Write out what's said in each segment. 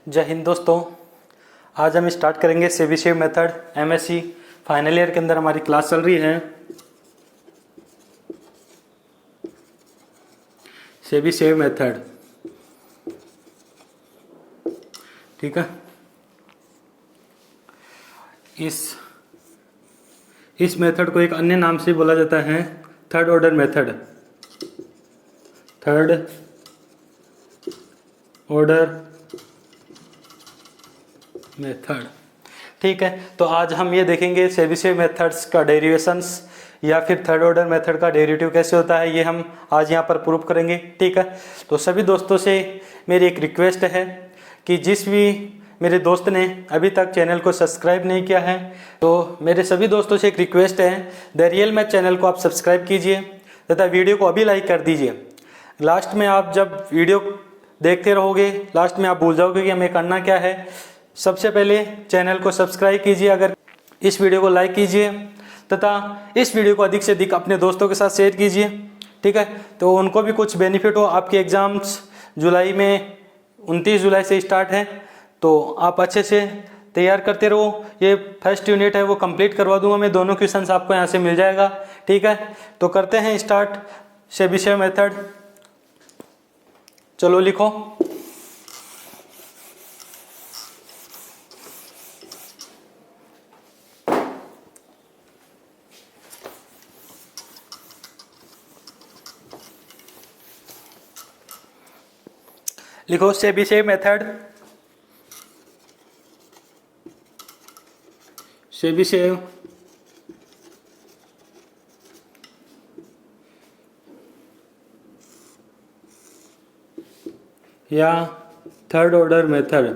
जय हिंद दोस्तों। आज हम स्टार्ट करेंगे Chebyshev method. MSc final year के अंदर हमारी क्लास चल रही है चेबीशेव मेथड। ठीक है, इस मेथड को एक अन्य नाम से बोला जाता है third order method. Third order method. ठीक है, तो आज हम ये देखेंगे चेबीशेव मेथड्स का डेरिवेशंस या फिर थर्ड ऑर्डर मेथड का डेरिवेटिव कैसे होता है, ये हम आज यहाँ पर प्रूव करेंगे। ठीक है, तो सभी दोस्तों से मेरी एक रिक्वेस्ट है कि जिस भी मेरे दोस्त ने अभी तक चैनल को सब्सक्राइब नहीं किया है, तो मेरे सभी दोस्तों से एक रिक्वेस्ट है, द रियल मैथ चैनल को आप सब्सक्राइब कीजिए तथा वीडियो को अभी लाइक कर दीजिए। लास्ट में आप जब वीडियो देखते रहोगे, लास्ट में आप भूल जाओगे कि हमें करना क्या है। सबसे पहले चैनल को सब्सक्राइब कीजिए, अगर इस वीडियो को लाइक कीजिए तथा इस वीडियो को अधिक से अधिक अपने दोस्तों के साथ शेयर कीजिए। ठीक है, तो उनको भी कुछ बेनिफिट हो। आपके एग्ज़ाम्स जुलाई में 29 जुलाई से स्टार्ट है, तो आप अच्छे से तैयार करते रहो। ये फर्स्ट यूनिट है वो कंप्लीट करवा दूंगा मैं, दोनों क्वेश्चंस आपको यहाँ से मिल जाएगा। ठीक है, तो करते हैं स्टार्ट चेबीशेव मेथड। चलो लिखो। लिखो चेबीशेव मेथड। चेबीशेव या थर्ड ऑर्डर मेथड।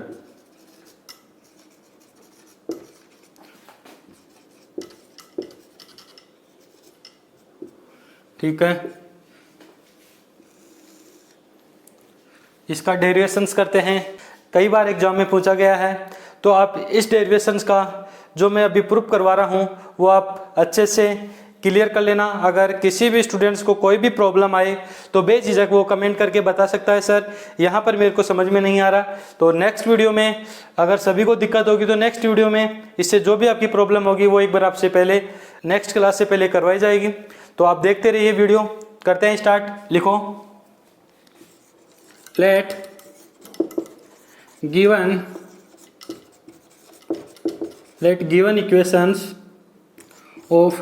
ठीक है, इसका डेरिवेशंस करते हैं। कई बार एग्जाम में पूछा गया है, तो आप इस डेरिवेशंस का जो मैं अभी प्रूफ करवा रहा हूँ वो आप अच्छे से क्लियर कर लेना। अगर किसी भी स्टूडेंट्स को कोई भी प्रॉब्लम आए तो बेझिझक वो कमेंट करके बता सकता है, सर यहाँ पर मेरे को समझ में नहीं आ रहा। तो नेक्स्ट वीडियो में अगर सभी को दिक्कत होगी तो नेक्स्ट वीडियो में इससे जो भी आपकी प्रॉब्लम होगी वो एक बार आपसे पहले नेक्स्ट क्लास से पहले करवाई जाएगी। तो आप देखते रहिए वीडियो। करते हैं स्टार्ट। लिखो, let given equations of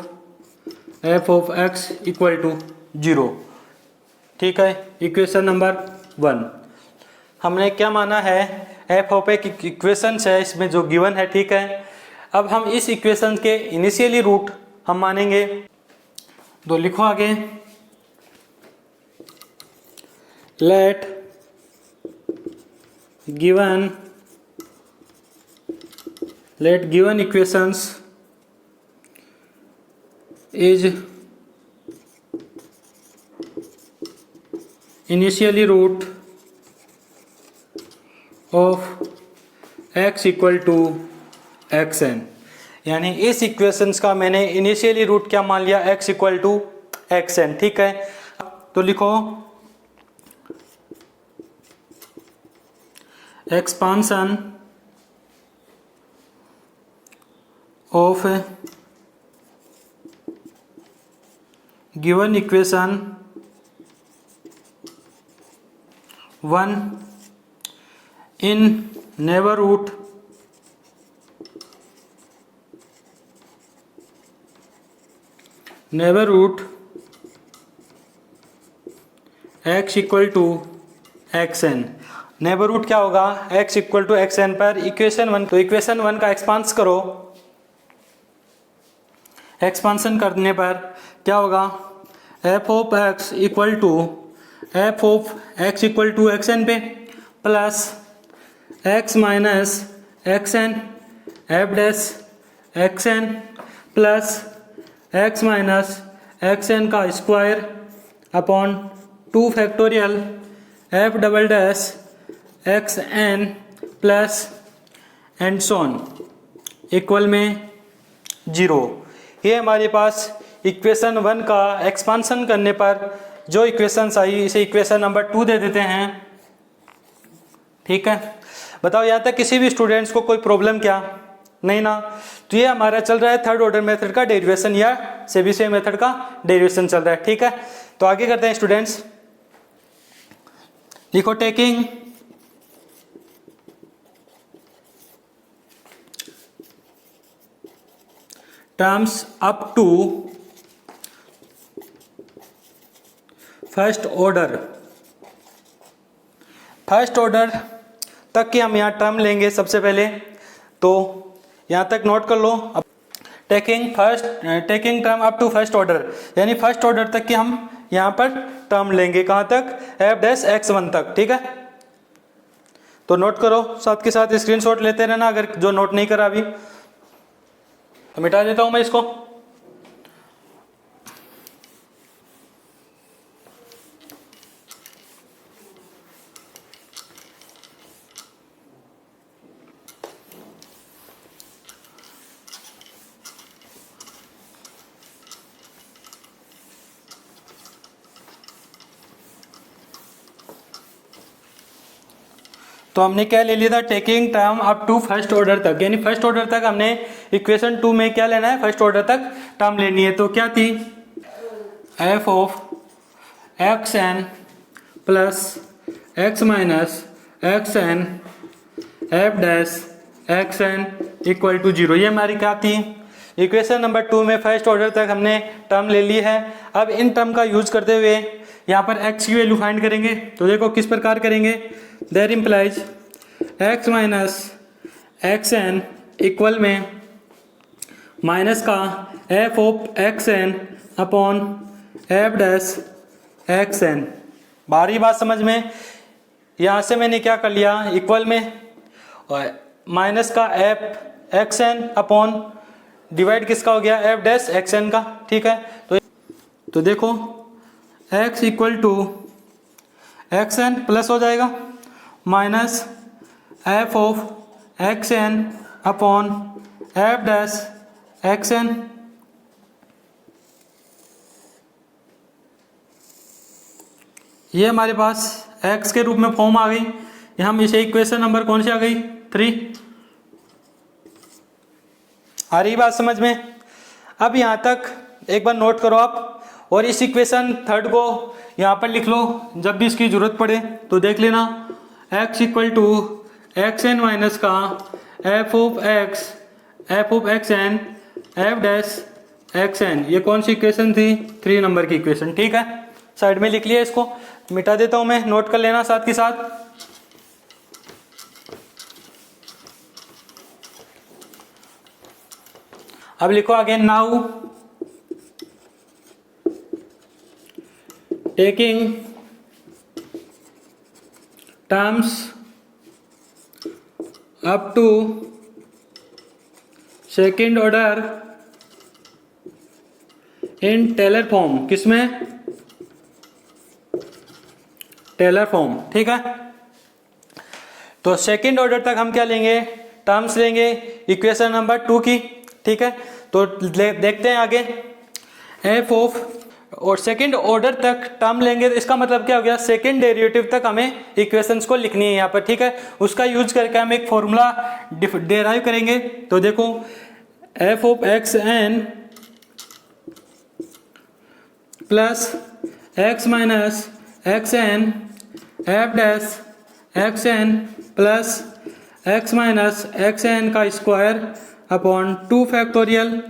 f of x equal to 0। ठीक है, इक्वेशन नंबर 1 हमने क्या माना है, f ऑफ एक इक्वेशंस है इसमें जो गिवन है। ठीक है, अब हम इस इक्वेशन के इनिशियली रूट हम मानेंगे। तो लिखो आगे, let given equations is initially root of x equal to xn। यानी इस इक्वेशंस का मैंने इनिशियली रूट क्या मान लिया, x इक्वल टू xn। ठीक है, तो लिखो expansion of given equation 1 in neighborhood x equal to xn। Neighbourhood क्या होगा, x इक्वल टू xn पर इक्वेशन 1। तो इक्वेशन 1 का एक्सपांस करो। एक्सपांसन करने पर क्या होगा, f of x equal to xn पे plus x minus xn f dash xn plus x minus xn का square upon 2 factorial f double dash xn plus and so on equal में 0। ये हमारे पास इक्वेशन 1 का एक्सपांसन करने पर जो इक्वेशंस आई इसे इक्वेशन नंबर 2 दे देते हैं। ठीक है, बताओ यहाँ तक किसी भी स्टूडेंट्स को कोई प्रॉब्लम क्या? नहीं ना। तो ये हमारा चल रहा है थर्ड ऑर्डर मेथड का डेरिवेशन या सेबीसियर मेथड का डेरिवेशन चल रहा है, ठीक है। तो आगे करते हैं स्टूडेंट्स, लिखो taking terms up to first order तक की हम यहाँ टर्म लेंगे सबसे पहले। तो यहाँ तक नोट कर लो। अब taking term up to first order, यानी फर्स्ट ऑर्डर तक की हम यहाँ पर टर्म लेंगे। कहाँ तक? f'(x1) तक, ठीक है। तो नोट करो, साथ के साथ स्क्रीनशॉट लेते रहना अगर जो नोट नहीं करा अभी। तो मिटा देता हूँ मैं इसको। तो हमने क्या ले लिया था? Taking term up to first order तक, यानी फर्स्ट ऑर्डर तक हमने इक्वेशन 2 में क्या लेना है? फर्स्ट ऑर्डर तक टर्म लेनी है। तो क्या थी? f(x(n) plus x minus xn f'(x(n) equal to 0। ये हमारी क्या थी? इक्वेशन नंबर 2 में फर्स्ट ऑर्डर तक हमने टर्म ले ली है। अब इन टर्म का यूज करते हुए यहाँ पर x की वैल्यू फाइंड करेंगे। तो देखो किस प्रकार करेंगे। That implies x minus xn equal में माइनस का f(x(n) अपॉन f'(x(n)। बारी बात समझ में। यहाँ से मैंने क्या कर लिया? इक्वल में माइनस का f(x(n) अपॉन डिवाइड किसका हो गया? f'(x(n) का, ठीक है। तो देखो x equal to xn plus हो जाएगा माइनस f(x(n) अपॉन f'(x(n). ये हमारे पास x के रूप में फॉर्म आ गई। हम इसे इक्वेशन नंबर कौन सी आ गई? 3। आ रही बात समझ में? अब यहाँ तक एक बार नोट करो आप, और इस इक्वेशन थर्ड को यहाँ पर लिख लो जब भी इसकी जरूरत पड़े तो देख लेना। x equal to xn minus का f(x(n) f'(xn). ये कौन सी इक्वेशन थी? 3 नंबर की इक्वेशन, ठीक है। साइड में लिख लिया, इसको मिटा देता हूं मैं, नोट कर लेना साथ के साथ। अब लिखो again, now taking terms up to second order in Taylor form. किसमें? टेलर फॉर्म, ठीक है। तो सेकेंड ऑर्डर तक हम क्या लेंगे? टर्म्स लेंगे इक्वेशन नंबर 2 की, ठीक है। तो देखते हैं आगे। एफ ऑफ और सेकेंड ऑर्डर तक टर्म लेंगे तो इसका मतलब क्या हो गया? सेकेंड डेरिवेटिव तक हमें इक्वेशंस को लिखनी है यहाँ पर, ठीक है। उसका यूज करके हम एक फॉर्मूला डेराइव करेंगे। तो देखो f(x(n) plus x minus xn f'(x(n) plus x minus xn का square upon 2 factorial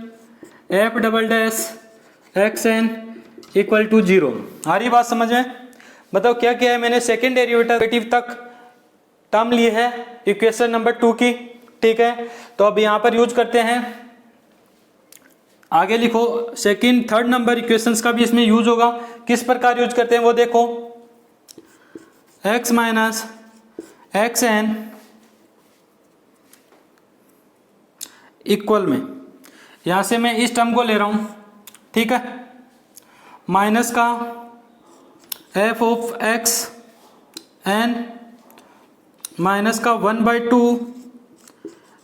f'(xn) equal to 0। आ रही बात समझ में? बताओ क्या किया है मैंने? सेकेंड डेरिवेटिव तक टर्म ली है इक्वेशन नंबर 2 की, ठीक है। तो अब यहाँ पर यूज करते हैं, आगे लिखो। सेकेंड थर्ड नंबर इक्वेशंस का भी इसमें यूज होगा। किस प्रकार यूज करते हैं वो देखो। x माइनस xn इक्वल में, यहां से मैं इस टर्म को ले रहा हूं, ठीक है, माइनस का f(x(n) माइनस का 1/2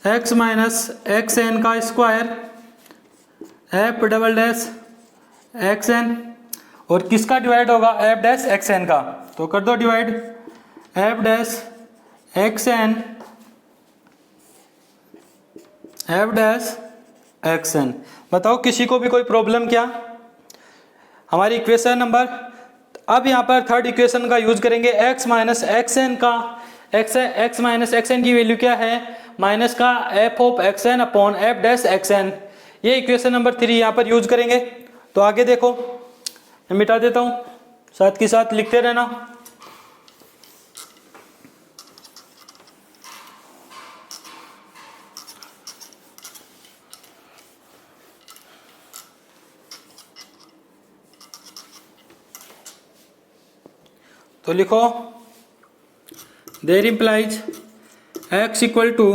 x माइनस xn का स्क्वायर f'(xn) और किसका डिवाइड होगा? f'(xn) का। तो कर दो divide f'(xn) F dash x N. बताओ किसी को भी कोई प्रॉब्लम क्या? हमारी इक्वेशन नंबर, अब यहाँ पर थर्ड इक्वेशन का यूज करेंगे। x माइनस एक्स एन का x माइनस एक्स एन की वैल्यू क्या है? माइनस का F of x N upon F dash x N. ये इक्वेशन नंबर 3 यहाँ पर यूज करेंगे। तो आगे देखो, मैं मिटा देता हूँ, साथ के साथ लिखते रहना। तो लिखो, there implies x equal to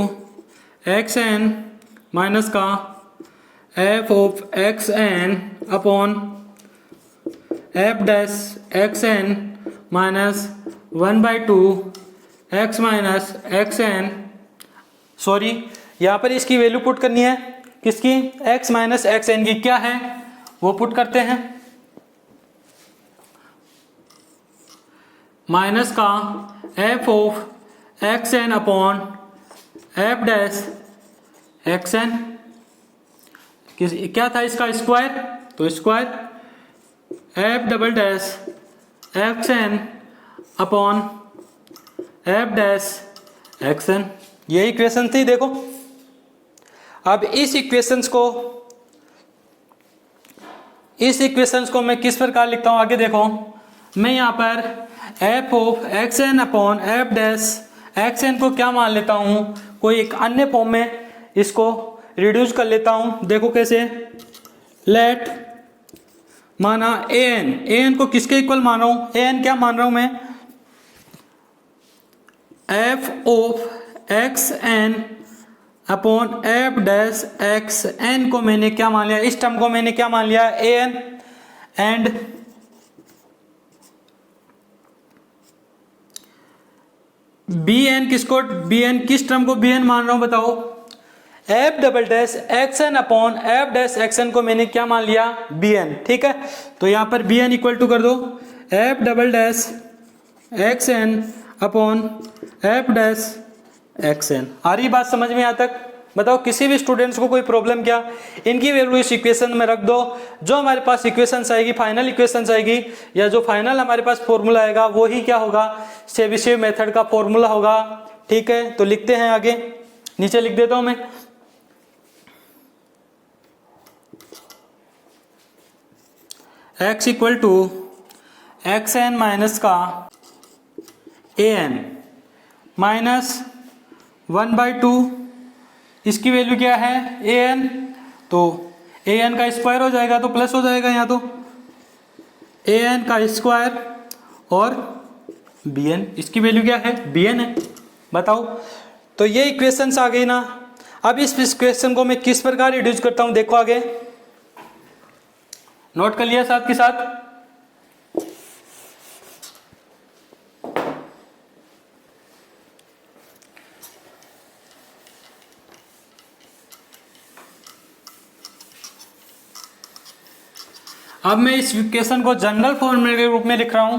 x N minus का F of x N upon F dash x N minus 1/2 x minus x n. Sorry, यहाँ पर इसकी वैल्यू पुट करनी है। किसकी? x माइनस एक्स एन की। क्या है वो पुट करते हैं। माइनस का F of x N upon F dash x N. क्या था इसका? स्क्वायर। तो square F double dash x N upon F dash x N. ये इक्वेशन थी। देखो, अब इस इक्वेशंस को मैं किस प्रकार लिखता हूं? आगे देखो, मैं यहाँ पर F of x N upon F dash x N को क्या मान लेता हूँ? कोई एक अन्य फॉर्म में इसको रिड्यूस कर लेता हूँ। देखो कैसे, लेट माना ए एन को किसके इक्वल मान रहा हूँ? ए एन क्या मान रहा हूँ मैं? F of x N upon F dash x N को मैंने क्या मान लिया? इस टर्म को मैंने क्या मान लिया? A N. And B N किसको? बी एन किस टर्म को बी एन मान रहा हूं? बताओ। F double dash x N upon F dash x N को मैंने क्या मान लिया? B N. ठीक है, तो यहां पर बी एन इक्वल टू कर दो f double dash x N upon F dash x n. आ रही बात समझ में यहाँ तक? बताओ किसी भी स्टूडेंट्स को कोई प्रॉब्लम क्या? इनकी वैल्यू इस इक्वेशन में रख दो। जो हमारे पास इक्वेशंस आएगी, फाइनल इक्वेशंस आएगी, या जो फाइनल हमारे पास फॉर्मूला आएगा वो ही क्या होगा? चेबीशेव मेथड का फॉर्मूला होगा। ठीक है, तो लिखते हैं आगे, नीचे लिख देता हूं मैं। x equal to x N minus का ए एन माइनस 1/2, इसकी वैल्यू क्या है? A N. तो ए एन का स्क्वायर हो जाएगा तो प्लस हो जाएगा यहाँ, तो ए एन का स्क्वायर और बी एन, इसकी वैल्यू क्या है? बी एन है। बताओ, तो ये इक्वेशंस आ गई ना। अब इस इक्वेशन को मैं किस प्रकार रिड्यूस करता हूँ? देखो आगे, नोट कर लिया साथ के साथ। अब मैं इस इक्वेशन को जनरल फॉर्मूले के रूप में लिख रहा हूं।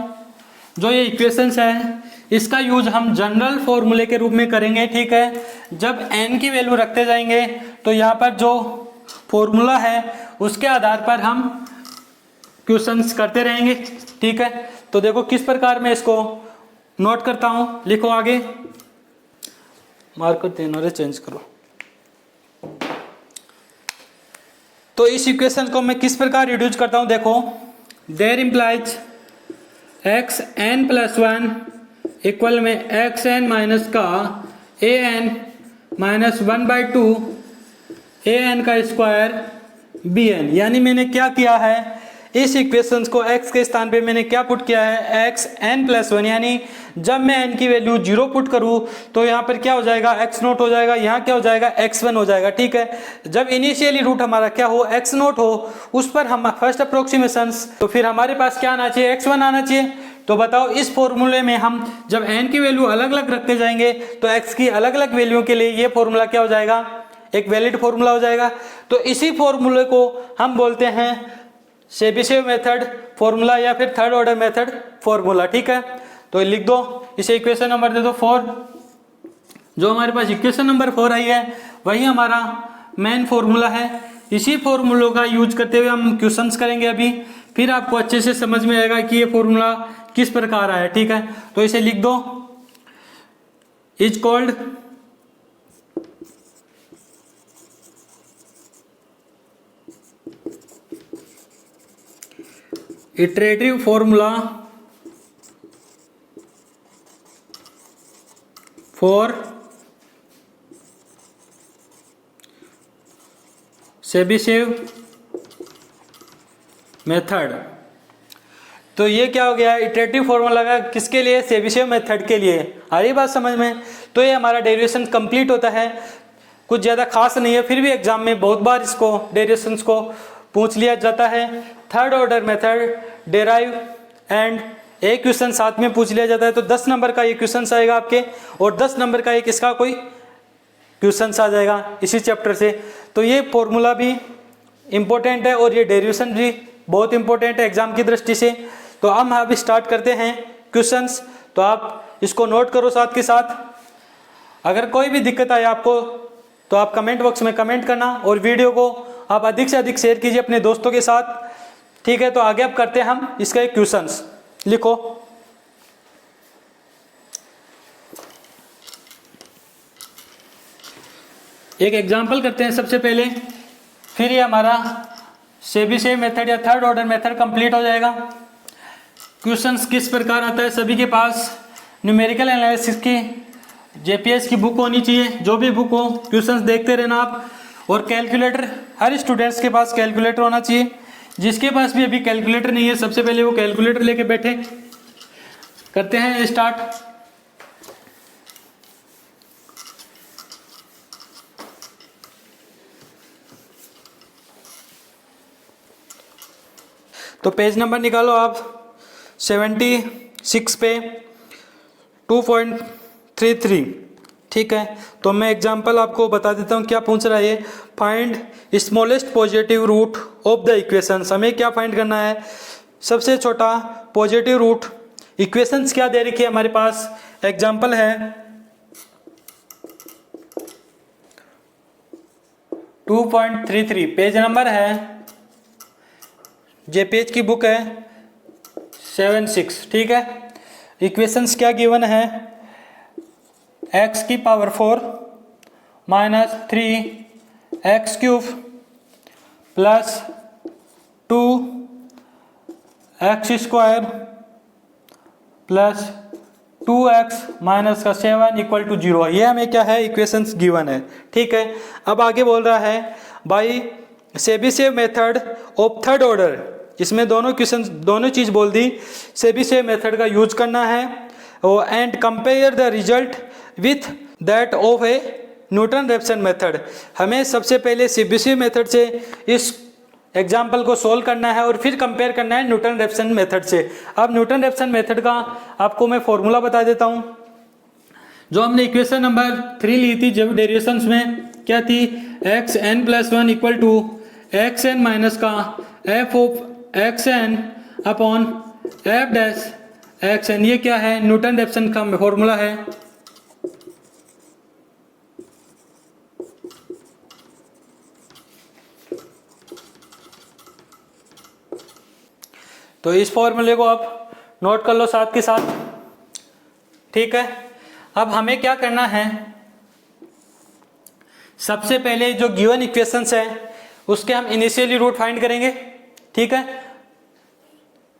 जो ये इक्वेशंस है इसका यूज हम जनरल फॉर्मूले के रूप में करेंगे। ठीक है, जब n की वैल्यू रखते जाएंगे तो यहाँ पर जो फॉर्मूला है उसके आधार पर हम क्वेश्चंस करते रहेंगे। ठीक है, तो देखो किस प्रकार मैं इसको नोट करता हूं। लिखो आगे, मार्कर तीनों चेंज करो। तो इस इक्वेशन को मैं किस प्रकार रिड्यूस करता हूं? देखो, there implies X N plus 1 equal में एक्स एन माइनस का A N minus 1/2 A N का स्क्वायर बी एन। यानी मैंने क्या किया है, इस इक्वेशंस को x के स्थान पे मैंने क्या पुट किया है? X N plus 1। यानी जब मैं n की वैल्यू 0 पुट करूं तो यहाँ पर क्या हो जाएगा? x नोट हो जाएगा। यहाँ क्या हो जाएगा? x1 हो जाएगा। ठीक है, जब इनिशियली रूट हमारा क्या हो? x नोट हो, उस पर हम फर्स्ट अप्रोक्सीमेशंस, तो फिर हमारे पास क्या आना चाहिए? x1 आना चाहिए। तो बताओ, इस फॉर्मूले में हम जब n की वैल्यू अलग अलग रखते जाएंगे तो x की अलग अलग वैल्यू के लिए ये फॉर्मूला क्या हो जाएगा? एक वैलिड फॉर्मूला हो जाएगा। तो इसी फॉर्मूले को हम बोलते हैं चेबीशेव मेथड फॉर्मूला या फिर थर्ड ऑर्डर मेथड फॉर्मूला। ठीक है, तो लिख दो, इसे इक्वेशन नंबर दे दो 4। जो हमारे पास इक्वेशन नंबर 4 आई है वही हमारा मेन फॉर्मूला है। इसी फॉर्मूलों का यूज करते हुए हम क्वेश्चंस करेंगे अभी, फिर आपको अच्छे से समझ में आएगा कि ये फॉर्मूला किस प्रकार आया। ठीक है, तो इसे लिख दो, is called iterative formula for Chebyshev method. तो ये क्या हो गया, इटरेटिव फॉर्मूला लगा किसके लिए, चेबीशेव मेथड के लिए। आ रही बात समझ में। तो ये हमारा डेरिवेशन कंप्लीट होता है, कुछ ज़्यादा खास नहीं है, फिर भी एग्जाम में बहुत बार इसको डेरिवेशंस को पूछ लिया जाता है। Third order method derive and एक क्वेश्चन साथ में पूछ लिया जाता है। तो 10 नंबर का ये क्वेश्चन आएगा आपके, और 10 नंबर का एक इसका कोई क्वेश्चन आ जाएगा इसी चैप्टर से। तो ये फॉर्मूला भी इम्पोर्टेंट है और ये डेरिवेशन भी बहुत इंपॉर्टेंट है एग्जाम की दृष्टि से। तो हम अभी स्टार्ट करते हैं क्वेश्चंस, तो आप इसको नोट करो साथ के साथ। अगर कोई भी दिक्कत आए आपको तो आप कमेंट बॉक्स में कमेंट करना, और वीडियो को आप अधिक से अधिक शेयर कीजिए अपने दोस्तों के साथ। ठीक है, तो आगे अब करते हैं हम इसका एक क्वेश्चंस। लिखो, एक एग्जाम्पल करते हैं सबसे पहले, फिर ये हमारा चेबीशेव मेथड या थर्ड ऑर्डर मेथड कंप्लीट हो जाएगा। क्वेश्चंस किस प्रकार आता है, सभी के पास न्यूमेरिकल एनालिसिस की जेपीएस की बुक होनी चाहिए। जो भी बुक हो क्वेश्चंस देखते रहना आप, और कैलकुलेटर, हर स्टूडेंट्स के पास कैलकुलेटर होना चाहिए। जिसके पास भी अभी कैलकुलेटर नहीं है, सबसे पहले वो कैलकुलेटर लेके बैठे। करते हैं स्टार्ट। तो पेज नंबर निकालो आप 76 पे 2.33। ठीक है, तो मैं एग्जांपल आपको बता देता हूँ क्या पूछ रहा है। Find smallest positive root of the equations. हमें क्या फाइंड करना है, सबसे छोटा पॉजिटिव रूट। इक्वेशंस क्या दे रखी है हमारे पास, एग्जांपल है 2.33, पेज नंबर है, जेपीएच की बुक है 76। ठीक है, इक्वेशंस क्या गिवन है, x की power 4 minus 3x cube plus 2x square plus 2x minus का 7 इक्वल टू 0। ये हमें क्या है, इक्वेशंस गिवन है। ठीक है, अब आगे बोल रहा है by Chebyshev method of third order. इसमें दोनों क्वेश्चन, दोनों चीज बोल दी। चेबीशेव मेथड का यूज करना है, and compare the result with that of a Newton Raphson method. हमें सबसे पहले चेबीशेव मेथड से इस एग्जाम्पल को सोल्व करना है, और फिर कंपेयर करना है न्यूटन रेफसन मेथड से। अब न्यूटन रेफसन मेथड का आपको मैं फॉर्मूला बता देता हूं। जो हमने इक्वेशन नंबर 3 ली थी जब डेरिवेशंस में, क्या थी, xn+1 equal to xn minus का f of xn upon f dash xn। ये क्या है, न्यूटन रेफसन का फॉर्मूला है। तो इस फॉर्मूले को आप नोट कर लो साथ के साथ। ठीक है, अब हमें क्या करना है, सबसे पहले जो गिवन इक्वेशंस है उसके हम इनिशियली रूट फाइंड करेंगे। ठीक है,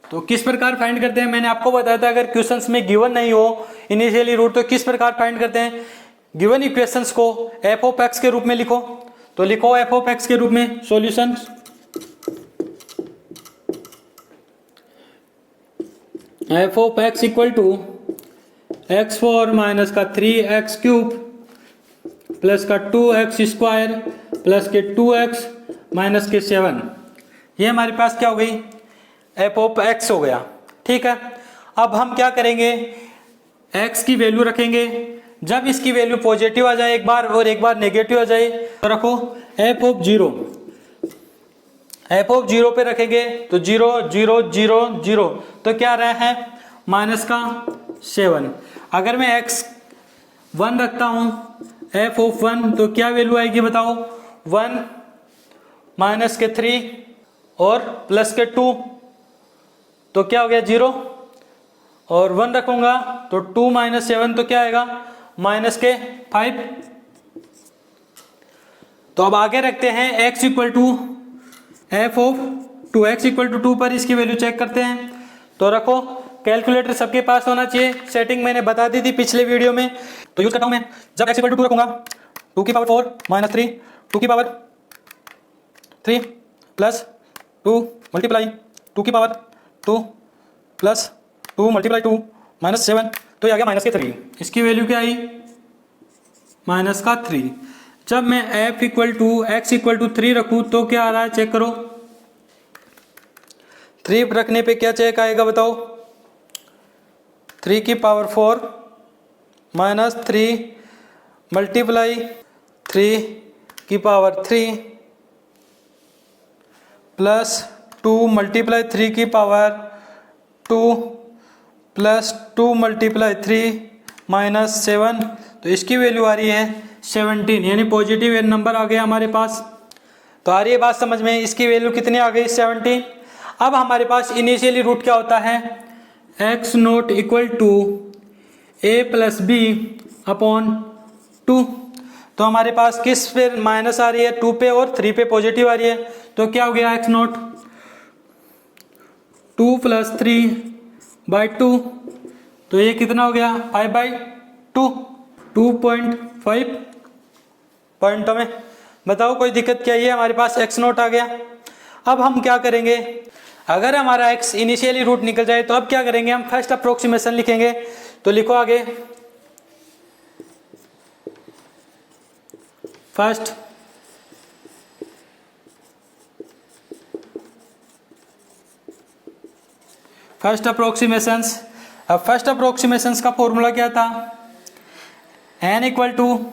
तो किस प्रकार फाइंड करते हैं, मैंने आपको बताया था अगर क्वेश्चंस में गिवन नहीं हो इनिशियली रूट तो किस प्रकार फाइंड करते हैं। गिवन इक्वेशंस को f ऑफ x के रूप में लिखो, तो लिखो f ऑफ x के रूप में solution. f of x equal to x4 minus का 3x क्यूब प्लस का 2x स्क्वायर प्लस के 2x माइनस के 7। ये हमारे पास क्या हो गई, f ऑफ x हो गया। ठीक है, अब हम क्या करेंगे, x की वैल्यू रखेंगे। जब इसकी वैल्यू पॉजिटिव आ जाए एक बार और एक बार नेगेटिव आ जाए तो रखो f ऑफ 0। f ऑफ 0 पे रखेंगे तो 0 0 0 0, तो क्या रहा है, माइनस का 7। अगर मैं x 1 रखता हूं f ऑफ 1 तो क्या वैल्यू आएगी बताओ, 1 माइनस के 3 और प्लस के 2, तो क्या हो गया 0, और 1 रखूंगा तो 2 माइनस 7 तो क्या आएगा माइनस के 5। तो अब आगे रखते हैं x equal to F of 2x equal to 2 पर इसकी वैल्यू चेक करते हैं। तो रखो, कैलकुलेटर सबके पास होना चाहिए, सेटिंग मैंने बता दी थी पिछले वीडियो में, तो यूज करता हूं मैं। जब x इक्वल टू 2 रखूंगा 2 की पावर 4 माइनस 3, 2 की पावर 3 प्लस 2 मल्टीप्लाई 2 की पावर 2 प्लस 2 मल्टीप्लाई 2 माइनस 7, तो ये आ गया माइनस के 3। इसकी वैल्यू क्या आई माइनस का 3। जब मैं f equal to X equal to 3 रखूँ तो क्या आ रहा है चेक करो। 3 रखने पे क्या चेक आएगा बताओ। 3 की पावर 4 माइनस 3 मल्टीप्लाई 3 की पावर 3 प्लस 2 मल्टीप्लाई 3 की पावर 2 प्लस 2 मल्टीप्लाई 3 माइनस 7, तो इसकी वैल्यू आ रही है 17, यानी पॉजिटिव नंबर आ गया हमारे पास। तो आ रही है बात समझ में, इसकी वैल्यू कितनी आ गई 17। अब हमारे पास इनिशियली रूट क्या होता है x naught equal to a plus B upon 2। तो हमारे पास किस पे माइनस आ रही है 2 पे और 3 पे पॉजिटिव आ रही है, तो क्या हो गया x नोट 2 प्लस 3 बाई 2, तो ये कितना हो गया 5 बाई 2, 2.5 पॉइंटों में। बताओ कोई दिक्कत क्या है, हमारे पास x नोट आ गया। अब हम क्या करेंगे, अगर हमारा x इनिशियली रूट निकल जाए तो अब क्या करेंगे, हम फर्स्ट अप्रोक्सीमेशन लिखेंगे। तो लिखो आगे, फर्स्ट अप्रोक्सीमेशंस। अब फर्स्ट अप्रोक्सीमेशंस का फॉर्मूला क्या था, n इक्वल टू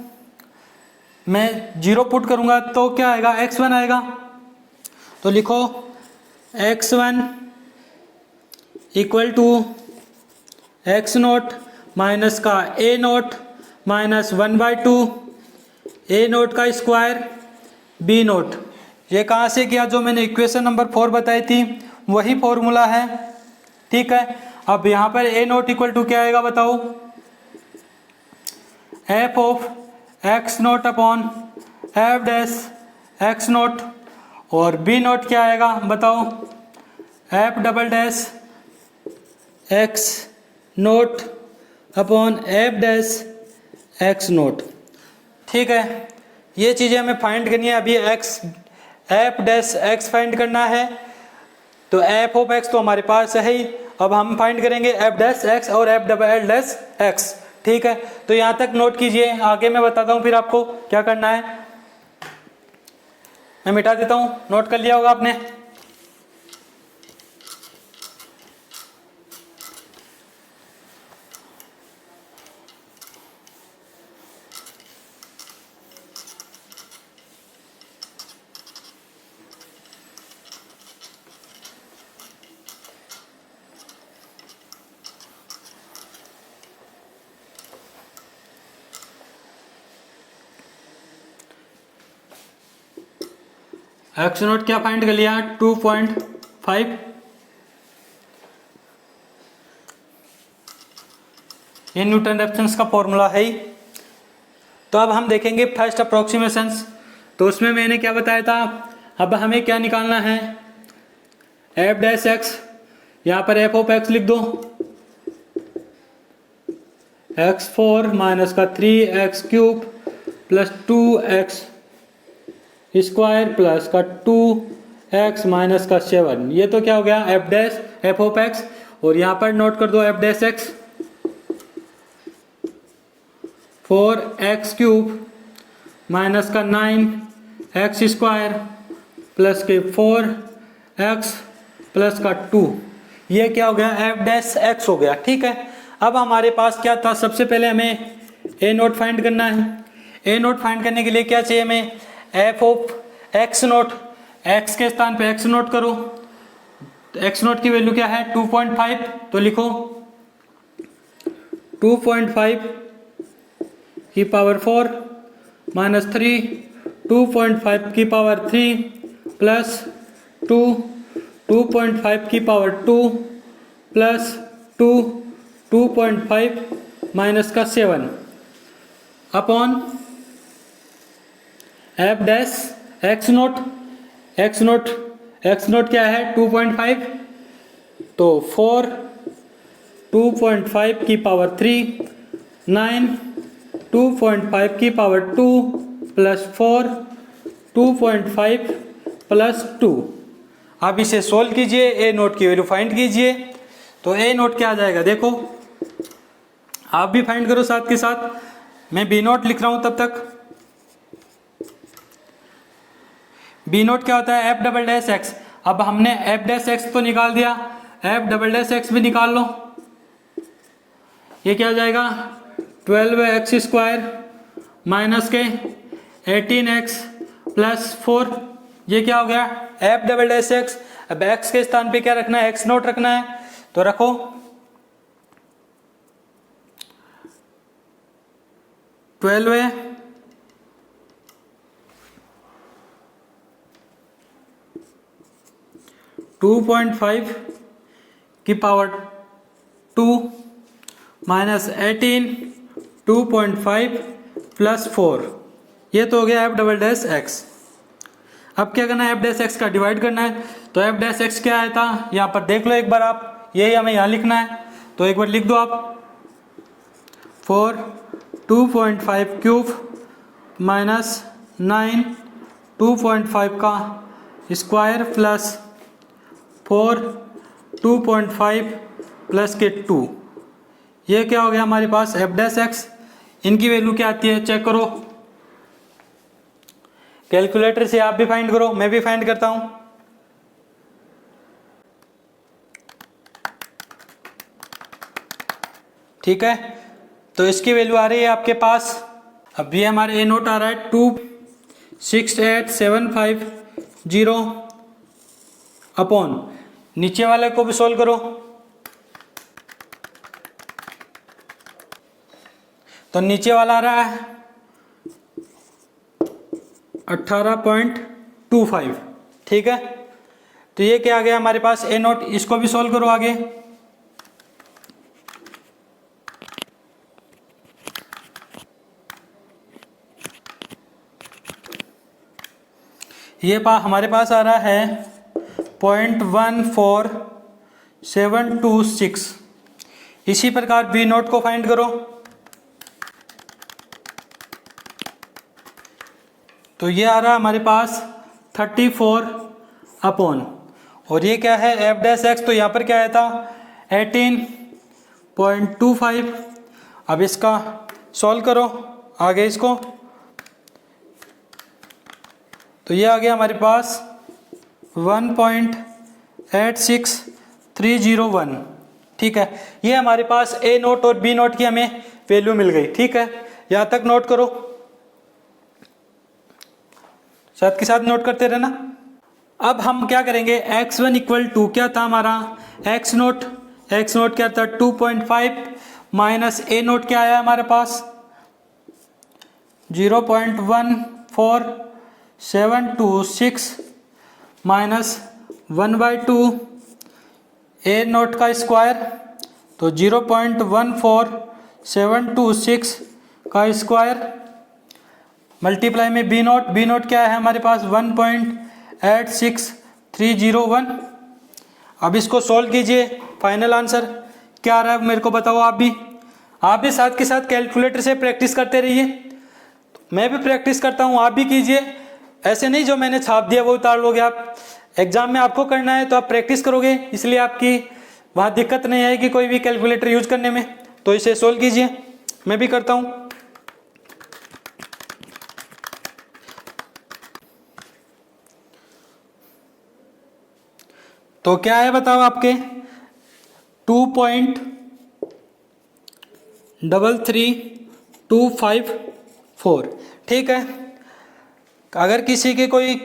मैं 0 पुट करूंगा तो क्या आएगा x1 आएगा। तो लिखो x1 equal to x naught minus का a naught minus 1/2 a naught का स्क्वायर b नोट। ये कहाँ से किया, जो मैंने इक्वेशन नंबर 4 बताई थी वही फॉर्मूला है, ठीक है। अब यहाँ पर a नोट इक्वल टू क्या आएगा बताओ, f of x naught upon f dash x note, और b नोट क्या आएगा बताओ, f double dash x naught upon f dash x note, ठीक है। ये चीज़ें हमें फाइंड करनी है। अभी f डैश x फाइंड करना है, तो f ऑफ x तो हमारे पास है ही, अब हम फाइंड करेंगे f डैश x और f डबल डैश x, ठीक है। तो यहाँ तक नोट कीजिए, आगे मैं बताता हूँ फिर आपको क्या करना है। मैं मिटा देता हूँ, नोट कर लिया होगा आपने। एक्स नोट क्या फाइंड कर लिया 2.5, ये न्यूटन रेफरेंस का फॉर्मूला है ही। तो अब हम देखेंगे फर्स्ट अप्रोक्सीमेशंस। तो उसमें मैंने क्या बताया था, अब हमें क्या निकालना है, एफ डैश एक्स, यहाँ पर एफ ऑफ एक्स लिख दो, x4 माइनस का 3x cube plus 2x square plus का 2x माइनस का 7, ये तो क्या हो गया F dash F of x, और यहाँ पर नोट कर दो F dash x 4x cube minus का 9x स्क्वायर प्लस के 4x प्लस का 2, ये क्या हो गया एफ डैश एक्स हो गया, ठीक है। अब हमारे पास क्या था, सबसे पहले हमें ए नोट फाइंड करना है। ए नोट फाइंड करने के लिए क्या चाहिए हमें, F of x note, x के स्थान पे एक्स नोट करो, तो एक्स नोट की वैल्यू क्या है 2.5, तो लिखो 2.5 की पावर 4 माइनस 3 2.5 की पावर 3 प्लस 2, 2.5 की पावर 2 प्लस 2, 2.5 माइनस का 7 upon F dash x note, x note, x note क्या है 2.5, तो 4, 2.5 की पावर 3, 9, 2.5 की पावर 2 प्लस 4, 2.5 प्लस 2। अब इसे सोल्व कीजिए, ए नोट की वैल्यू फाइंड कीजिए। तो ए नोट क्या आ जाएगा देखो, आप भी फाइंड करो साथ के साथ, मैं बी नोट लिख रहा हूं तब तक। बी नोट क्या होता है एफ डबल डैश एक्स। अब हमने एफ डैश एक्स तो निकाल दिया, एफ डबल डैश एक्स भी निकाल लो। ये क्या हो जाएगा 12x स्क्वायर माइनस के 18x प्लस 4। ये क्या हो गया एफ डबल डैश एक्स। अब एक्स के स्थान पे क्या रखना है एक्स नोट रखना है, तो रखो। ट्वेल्व है 2.5 की पावर 2 माइनस 18, 2.5 प्लस 4। ये तो हो गया एफ डबल डैश एक्स। अब क्या करना है एफ डैश एक्स का डिवाइड करना है। तो एफ डैश एक्स क्या आया था यहाँ पर देख लो एक बार आप, यही हमें यहाँ लिखना है, तो एक बार लिख दो आप 4, 2.5 क्यूब माइनस 9, 2.5 का स्क्वायर प्लस 4, 2.5 प्लस के 2। ये क्या हो गया हमारे पास एफ डैश एक्स। इनकी वैल्यू क्या आती है चेक करो, कैलकुलेटर से आप भी फाइंड करो, मैं भी फाइंड करता हूं। ठीक है, तो इसकी वैल्यू आ रही है आपके पास, अब ये हमारे ए नोट आ रहा है 268,750 अपॉन नीचे वाले को भी सोल्व करो। तो नीचे वाला आ रहा है 18.25। ठीक है, तो ये क्या आ गया हमारे पास ए नोट, इसको भी सोल्व करो आगे। ये हमारे पास आ रहा है 0.14726। इसी प्रकार बी नोट को फाइंड करो। तो ये आ रहा है हमारे पास 34 अपॉन, और ये क्या है एफ डैश एक्स, तो यहाँ पर क्या आया था 18.25। अब इसका सॉल्व करो आगे इसको, तो ये आ गया हमारे पास 1.86301। ठीक है, ये हमारे पास ए नोट और बी नोट की हमें वैल्यू मिल गई। ठीक है, यहाँ तक नोट करो, साथ के साथ नोट करते रहना। अब हम क्या करेंगे x1 इक्वल टू क्या था हमारा x नोट, x नोट क्या था 2.5 माइनस ए नोट क्या आया हमारे पास 0.14726 माइनस 1/2 ए नोट का स्क्वायर, तो 0.14726 का स्क्वायर मल्टीप्लाई में बी नोट, बी नोट क्या है हमारे पास 1.86301। अब इसको सोल्व कीजिए, फाइनल आंसर क्या आ रहा है मेरे को बताओ। आप भी साथ के साथ कैलकुलेटर से प्रैक्टिस करते रहिए, मैं भी प्रैक्टिस करता हूँ, आप भी कीजिए। ऐसे नहीं जो मैंने छाप दिया वो उतार लोगे आप, एग्जाम में आपको करना है तो आप प्रैक्टिस करोगे, इसलिए आपकी वहाँ दिक्कत नहीं आएगी कोई भी कैलकुलेटर यूज करने में। तो इसे सोल्व कीजिए, मैं भी करता हूँ। तो क्या है बताओ आपके 2.33254। ठीक है, अगर किसी के कोई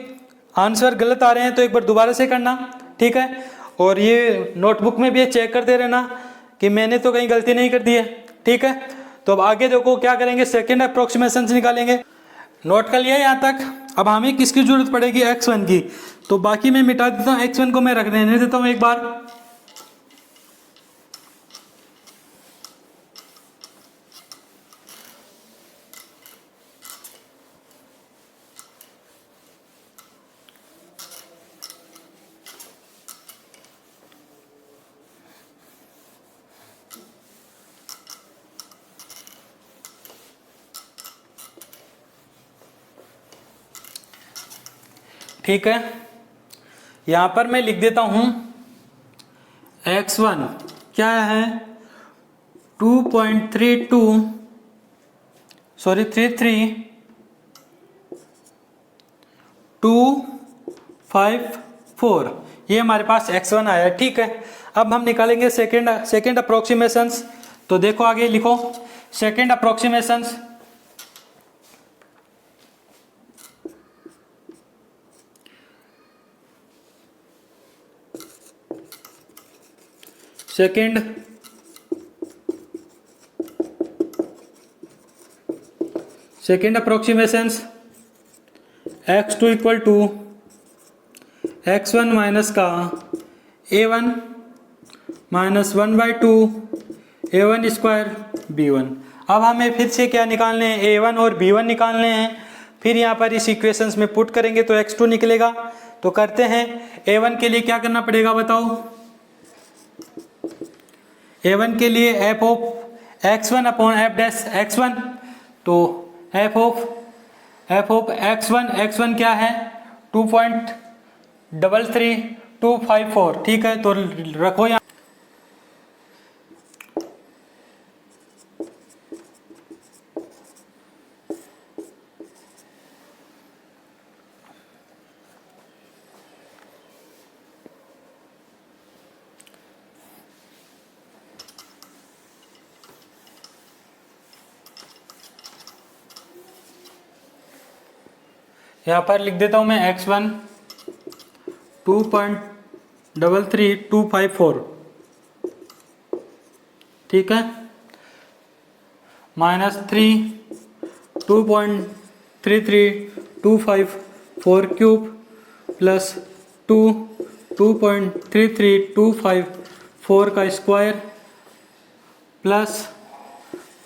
आंसर गलत आ रहे हैं तो एक बार दोबारा से करना। ठीक है, और ये नोटबुक में भी चेक करते रहना कि मैंने तो कहीं गलती नहीं कर दी है। ठीक है, तो अब आगे देखो क्या करेंगे, सेकंड अप्रोक्सीमेशन निकालेंगे। नोट कर लिया यहाँ तक, अब हमें किसकी जरूरत पड़ेगी, x1 की। तो बाकी मैं मिटा देता हूँ, x1 को मैं रख देने देता हूँ एक बार। ठीक है, यहां पर मैं लिख देता हूं x1 क्या है 33254 ये हमारे पास x1 आया। ठीक है, अब हम निकालेंगे सेकेंड अप्रोक्सीमेशंस। तो देखो आगे लिखो second approximations. Second approximations x2 equal to x1 minus का a1 minus 1/2 a1 square b1। अब हमें फिर से क्या निकालने हैं, a1 और b1 निकालने हैं। फिर यहाँ पर इस इक्वेशंस में पुट करेंगे तो x2 निकलेगा। तो करते हैं, a1 के लिए क्या करना पड़ेगा बताओ। a1 के लिए f of x1 upon f dash x1। तो f ऑफ x1 क्या है 2.33254। ठीक है, तो रखो यहाँ। यहाँ पर लिख देता हूँ मैं x1 2.33254। ठीक है, माइनस 2.33254 क्यूब प्लस 2.33254 का स्क्वायर प्लस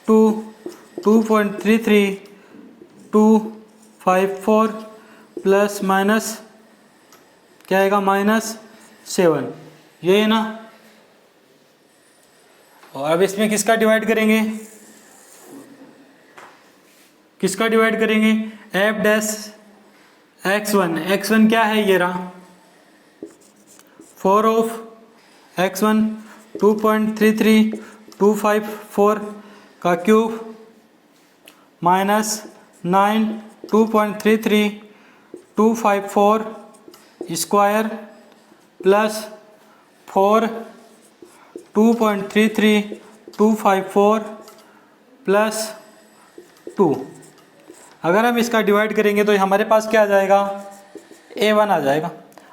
2.33254 प्लस माइनस क्या आएगा -7, ये है ना। और अब इसमें किसका डिवाइड करेंगे, f डैश x1 क्या है ये रहा 4 ऑफ x1 2.33254 का cube minus 9 2.33254 square plus 4 2.33254 plus 2। अगर हम इसका डिवाइड करेंगे तो हमारे पास क्या आ जाएगा, a1 आ जाएगा।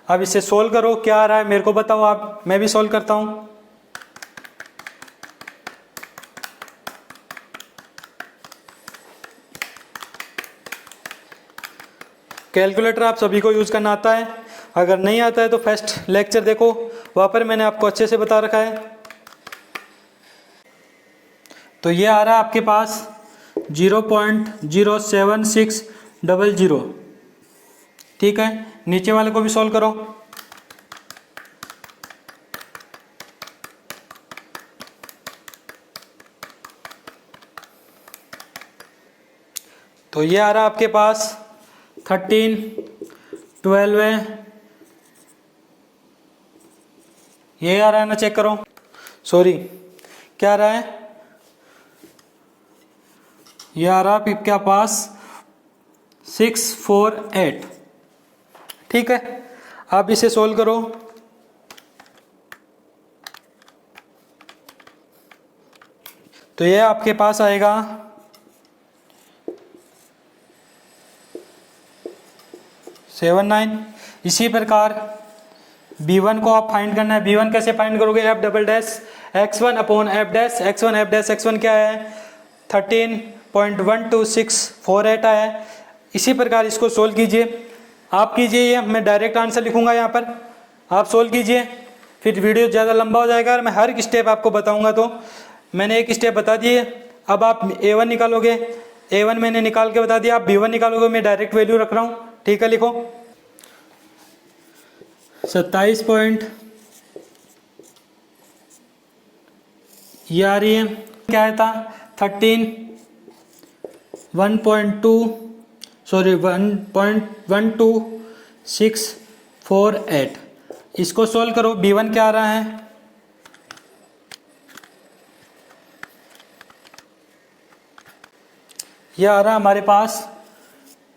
अब इसे सोल्व करो, क्या आ रहा है मेरे को बताओ आप, मैं भी सोल्व करता हूँ। कैलकुलेटर आप सभी को यूज़ करना आता है, अगर नहीं आता है तो फर्स्ट लेक्चर देखो, वहाँ पर मैंने आपको अच्छे से बता रखा है। तो ये आ रहा है आपके पास 0.07600। ठीक है, नीचे वाले को भी सॉल्व करो। तो ये आ रहा है आपके पास 13 12 है, ये आ रहा है ना, चेक करो। सॉरी, क्या आ रहा है, ये आ रहा है आपके पास 648। ठीक है, आप इसे सोल्व करो। तो ये आपके पास आएगा 79। इसी प्रकार b1 को आप फाइंड करना है। b1 कैसे फाइंड करोगे, f double dash x1 upon f dash x1 क्या है 13.12648 आया है। इसी प्रकार इसको सोल्व कीजिए। आप कीजिए, ये मैं डायरेक्ट आंसर लिखूंगा यहाँ पर, आप सोल्व कीजिए, फिर वीडियो ज़्यादा लंबा हो जाएगा और मैं हर एक स्टेप आपको बताऊंगा। तो मैंने एक स्टेप बता दिए, अब आप A1 निकालोगे, A1 मैंने निकाल के बता दिया, आप B1 निकालोगे, मैं डायरेक्ट वैल्यू रख रहा हूँ। ठीक है, लिखो 27 पॉइंट, ये आ रही है, क्या आया था 13, 1.2 सॉरी 1.12648। इसको सोल्व करो। B1 क्या आ रहा है, यह आ रहा है हमारे पास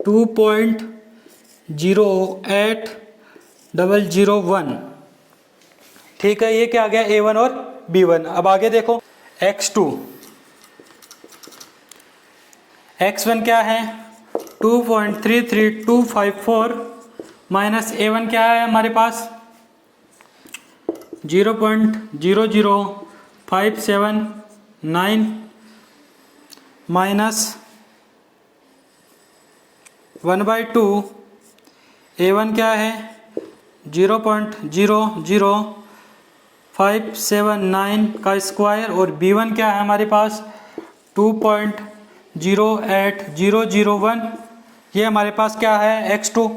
2.08001। ठीक है, ये क्या आ गया A1 और B1। अब आगे देखो X2, X1 क्या है 2.33254 माइनस A1 क्या है हमारे पास 0.00579 माइनस 1/2, A1 क्या है 0.00579 का स्क्वायर, और B1 क्या है हमारे पास 2.08001। ये हमारे पास क्या है X2।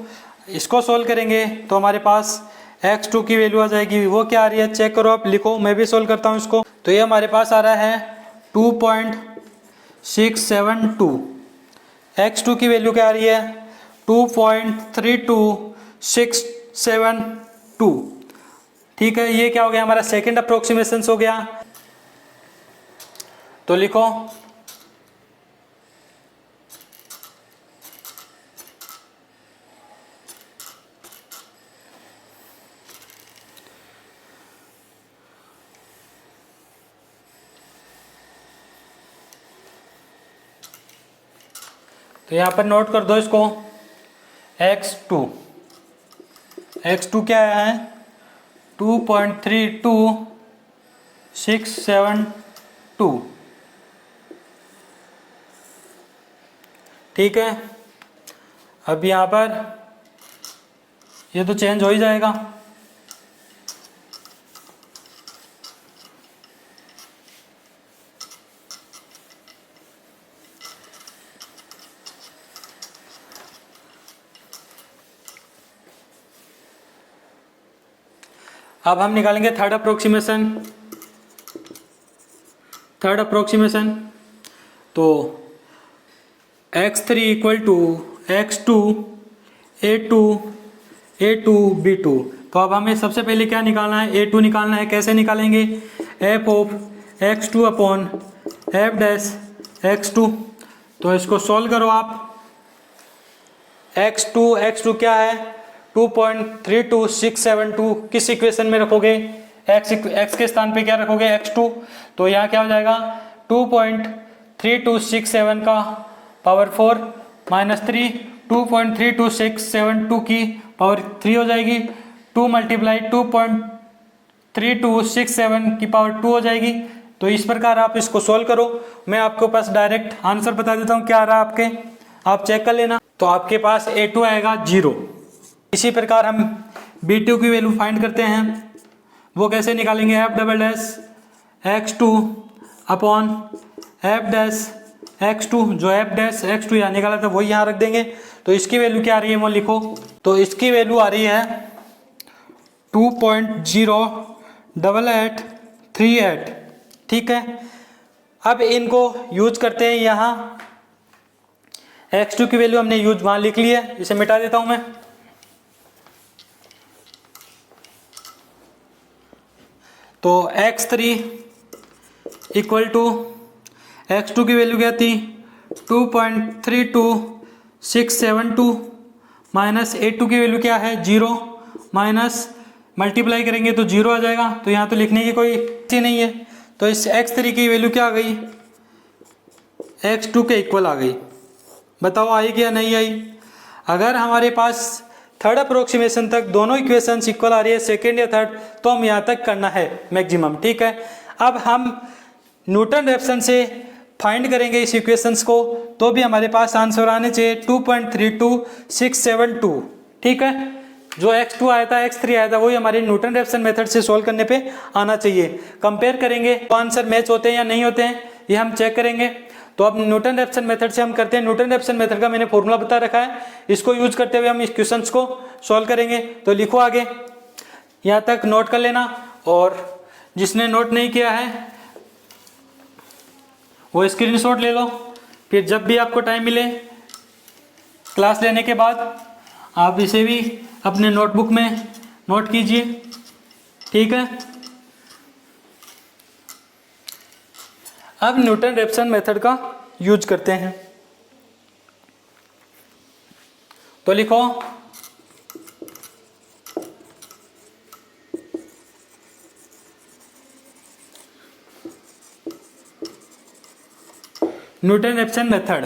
इसको सोल्व करेंगे तो हमारे पास X2 की वैल्यू आ जाएगी, वो क्या आ रही है चेक करो, आप लिखो, मैं भी सोल्व करता हूँ इसको। तो ये हमारे पास आ रहा है 2.672। X2 की वैल्यू क्या आ रही है 2.32672। ठीक है, ये क्या हो गया हमारा सेकंड अप्रोक्सीमेशन हो गया। तो लिखो तो यहाँ पर नोट कर दो इसको। X2 क्या है 2.32672। ठीक है, अब यहाँ पर ये तो चेंज हो ही जाएगा। अब हम निकालेंगे थर्ड अप्रोक्सीमेशन। तो X3 equal to X2 A2 B2। तो अब हमें सबसे पहले क्या निकालना है A2 निकालना है। कैसे निकालेंगे f of X2 upon f dash X2। तो इसको सॉल्व करो आप। X2 क्या है 2.32672 किस इक्वेशन में रखोगे x के स्थान पे क्या रखोगे X2। तो यहाँ क्या हो जाएगा 2.3267 का पावर 4 माइनस 3 2.32672 की पावर 3 हो जाएगी। 2 मल्टीप्लाई 2.3267 की पावर 2 हो जाएगी। तो इस प्रकार आप इसको सोल्व करो। मैं आपको पास डायरेक्ट आंसर बता देता हूँ क्या आ रहा है आपके, आप चेक कर लेना। तो आपके पास A2 आएगा 0। इसी प्रकार हम B2 की वैल्यू फाइंड करते हैं। वो कैसे निकालेंगे f double dash X2 upon f dash X2। जो f डैश X2 यहाँ निकाला था वही यहाँ रख देंगे। तो इसकी वैल्यू क्या आ रही है वो लिखो। तो इसकी वैल्यू आ रही है 2.08838। ठीक है, अब इनको यूज करते हैं। यहाँ X2 की वैल्यू हमने यूज वहाँ लिख ली है, इसे मिटा देता हूँ मैं। तो X3 इक्वल टू X2 की वैल्यू क्या थी 2.32672 माइनस A2 की वैल्यू क्या है 0 माइनस मल्टीप्लाई करेंगे तो 0 आ जाएगा। तो यहाँ तो लिखने की कोई चीज़ नहीं है। तो इस X3 की वैल्यू क्या आ गई X2 के इक्वल आ गई। बताओ आई कि या नहीं आई। अगर हमारे पास थर्ड अप्रोक्सीमेशन तक दोनों इक्वेशन इक्वल आ रही है सेकेंड या थर्ड, तो हम यहाँ तक करना है मैक्सिमम। ठीक है, अब हम न्यूटन रेफसन से फाइंड करेंगे इस इक्वेशंस को तो भी हमारे पास आंसर आने चाहिए 2.32672। ठीक है, जो x2 आया था x3 आया था वही हमारे न्यूटन रेफसन मेथड से सोल्व करने पे आना चाहिए। कंपेयर करेंगे तो आंसर मैच होते हैं या नहीं होते हैं ये हम चेक करेंगे। तो अब न्यूटन रेफसन मेथड से हम करते हैं। न्यूटन रेफसन मेथड का मैंने फॉर्मूला बता रखा है, इसको यूज करते हुए हम इस क्वेश्चंस को सॉल्व करेंगे। तो लिखो आगे, यहाँ तक नोट कर लेना, और जिसने नोट नहीं किया है वो स्क्रीनशॉट ले लो। फिर जब भी आपको टाइम मिले क्लास लेने के बाद आप इसे भी अपने नोटबुक में नोट कीजिए। ठीक है, अब न्यूटन रेफसन मेथड का यूज करते हैं। तो लिखो न्यूटन रेफसन मेथड,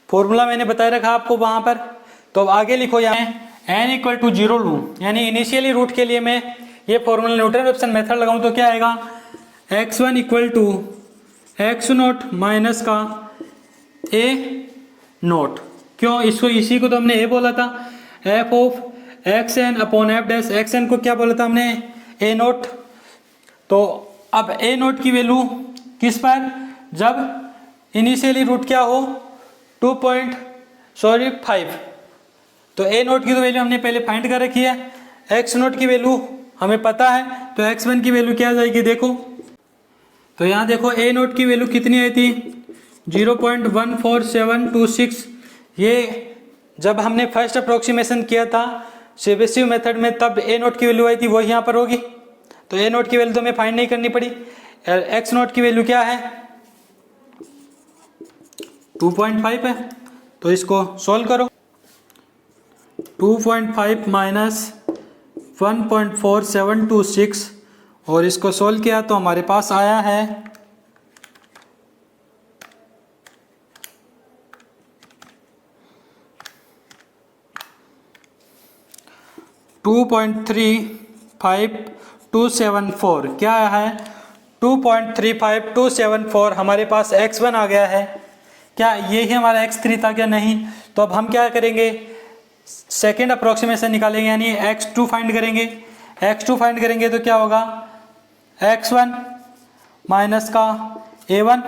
फॉर्मूला मैंने बताया रखा आपको वहां पर। तो अब आगे लिखो, यहाँ n इक्वल टू 0 लूँ, यानी इनिशियली रूट के लिए मैं ये फॉर्मूला न्यूटन रेफसन मेथड लगाऊं तो क्या आएगा, x1 equal to x naught minus का a नोट। क्यों, इसको इसी को तो हमने a बोला था, f of xn upon f dash. xn को क्या बोला था हमने, a नोट। तो अब a नोट की वैल्यू किस पर, जब इनिशियली रूट क्या हो 2.5। तो a नोट की तो वैल्यू हमने पहले फाइंड कर रखी है, x नोट की वैल्यू हमें पता है, तो x1 की वैल्यू क्या आ जाएगी देखो। तो यहाँ देखो a नोट की वैल्यू कितनी आई थी 0.14726। ये जब हमने फर्स्ट अप्रोक्सीमेशन किया था चेबीशेव मेथड में तब a नोट की वैल्यू आई थी, वो यहाँ पर होगी। तो a नोट की वैल्यू तो हमें फाइंड नहीं करनी पड़ी। x नोट की वैल्यू क्या है 2.5 है, तो इसको सोल्व करो। 2.5 माइनस 1.4726 और इसको सोल्व किया तो हमारे पास आया है 2.35274। क्या है 2.35274, हमारे पास x1 आ गया है। क्या यही हमारा x3 था क्या, नहीं। तो अब हम क्या करेंगे, सेकेंड अप्रोक्सीमेशन निकालेंगे, यानी x2 फाइंड करेंगे। x2 फाइंड करेंगे तो क्या होगा x1 माइनस का a1।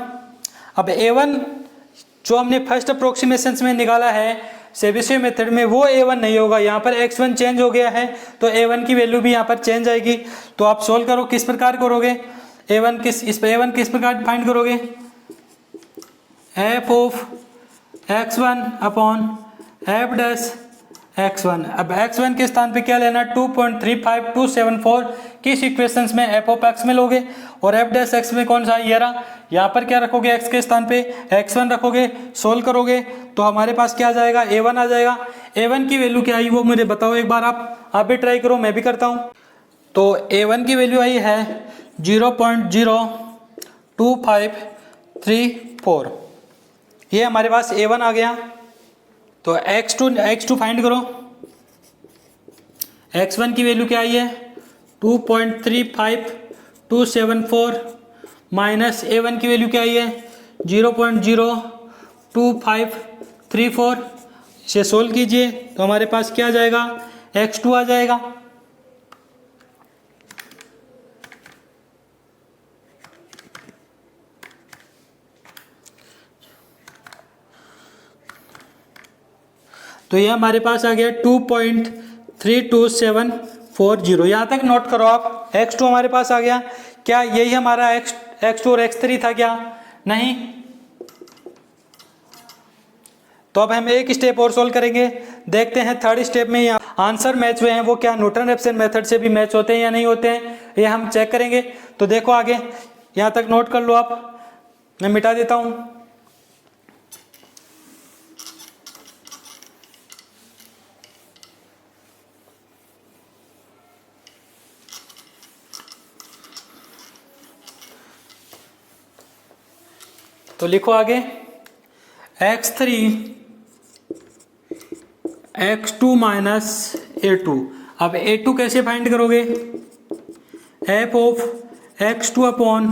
अब a1 जो हमने फर्स्ट अप्रोक्सीमेशन में निकाला है चेबीशेव मेथड में वो a1 नहीं होगा, यहाँ पर x1 चेंज हो गया है तो a1 की वैल्यू भी यहाँ पर चेंज आएगी। तो आप सोल्व करो, किस प्रकार करोगे, a1 किस प्रकार फाइंड करोगे, f of x1 upon f dash x1। अब x1 के स्थान पे क्या लेना, 2.35274 किस इक्वेशंस में f ऑफ x में लोगे, और f डैश x में कौन सा ये रहा, यहाँ पर क्या रखोगे x के स्थान पे x1 रखोगे, सोल्व करोगे तो हमारे पास क्या आ जाएगा, a1 आ जाएगा। a1 की वैल्यू क्या आई वो मुझे बताओ एक बार, आप भी ट्राई करो, मैं भी करता हूँ। तो a1 की वैल्यू आई है 0.02534, ये हमारे पास a1 आ गया। तो x2 फाइंड करो, x1 की वैल्यू क्या आई है 2.35274 माइनस a1 की वैल्यू क्या आई है 0.02534। इसे सोल्व कीजिए तो हमारे पास क्या आ जाएगा, x2 आ जाएगा। तो ये हमारे पास आ गया 2.32740। यहाँ तक नोट करो आप, x2 हमारे पास आ गया। क्या यही हमारा x2 और x3 था क्या, नहीं। तो अब हम एक स्टेप और सोल्व करेंगे, देखते हैं थर्ड स्टेप में यहाँ आंसर मैच हुए हैं वो क्या न्यूटन रेफसन मेथड से भी मैच होते हैं या नहीं होते हैं, ये हम चेक करेंगे। तो देखो आगे, यहाँ तक नोट कर लो आप, मैं मिटा देता हूँ। तो लिखो आगे, x3 x2 माइनस a2। अब a2 कैसे फाइंड करोगे, f of x2 upon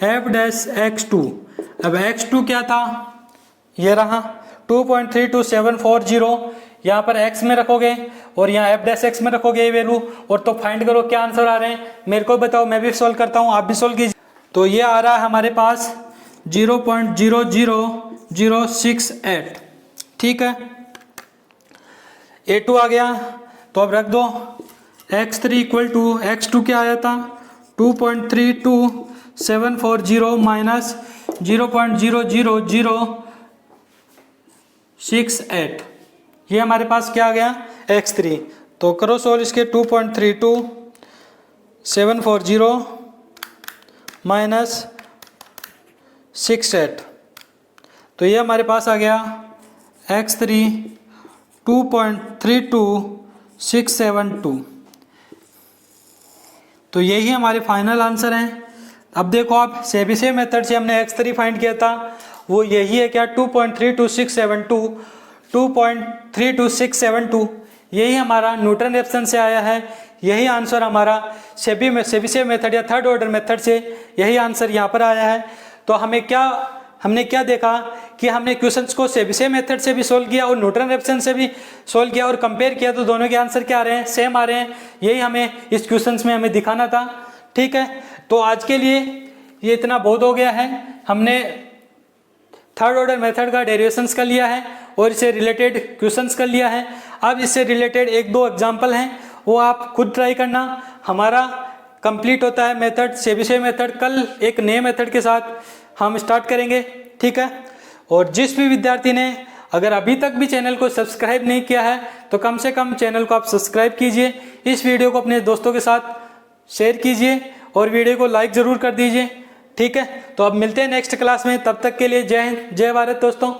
f dash x2। अब x2 क्या था, ये रहा 2.32740, यहाँ पर x में रखोगे और यहाँ f डैश x में रखोगे ये वैल्यू, और तो फाइंड करो क्या आंसर आ रहे हैं, मेरे को बताओ, मैं भी सॉल्व करता हूँ, आप भी सॉल्व कीजिए। तो ये आ रहा है हमारे पास 0.00068, ठीक है। A2 आ गया, तो अब रख दो x3 इक्वल टू x2 क्या आया था 2.32740 माइनस 0.00068, ये हमारे पास क्या आ गया x3। तो करो सोल्व इसके 2.32740 माइनस 68, तो ये हमारे पास आ गया x3 2.32672, तो यही हमारे फाइनल आंसर हैं। अब देखो आप सेबिशेव मेथड से हमने x3 फाइंड किया था, वो यही है क्या 2.32672, यही हमारा न्यूटन रेफसन से आया है, यही आंसर हमारा सेबिशेव मेथड या थर्ड ऑर्डर मेथड से यही आंसर यहाँ पर आया है। तो हमने क्या देखा कि हमने क्वेश्चंस को सेबिशेव मेथड से भी सोल्व किया और न्यूटन रेफसन से भी सोल्व किया और कंपेयर किया, तो दोनों के आंसर क्या आ रहे हैं, सेम आ रहे हैं। यही हमें इस क्वेश्चंस में हमें दिखाना था, ठीक है। तो आज के लिए ये इतना बहुत हो गया है, हमने थर्ड ऑर्डर मेथड का डेरिवेशंस कर लिया है और इससे रिलेटेड क्वेश्चंस कर लिया है। अब इससे रिलेटेड एक दो एग्जाम्पल हैं, वो आप खुद ट्राई करना। हमारा कंप्लीट होता है मेथड सेबिशेव मेथड, कल एक नए मेथड के साथ हम स्टार्ट करेंगे, ठीक है। और जिस भी विद्यार्थी ने अगर अभी तक भी चैनल को सब्सक्राइब नहीं किया है तो कम से कम चैनल को आप सब्सक्राइब कीजिए, इस वीडियो को अपने दोस्तों के साथ शेयर कीजिए और वीडियो को लाइक ज़रूर कर दीजिए, ठीक है। तो अब मिलते हैं नेक्स्ट क्लास में, तब तक के लिए जय हिंद, जय भारत दोस्तों।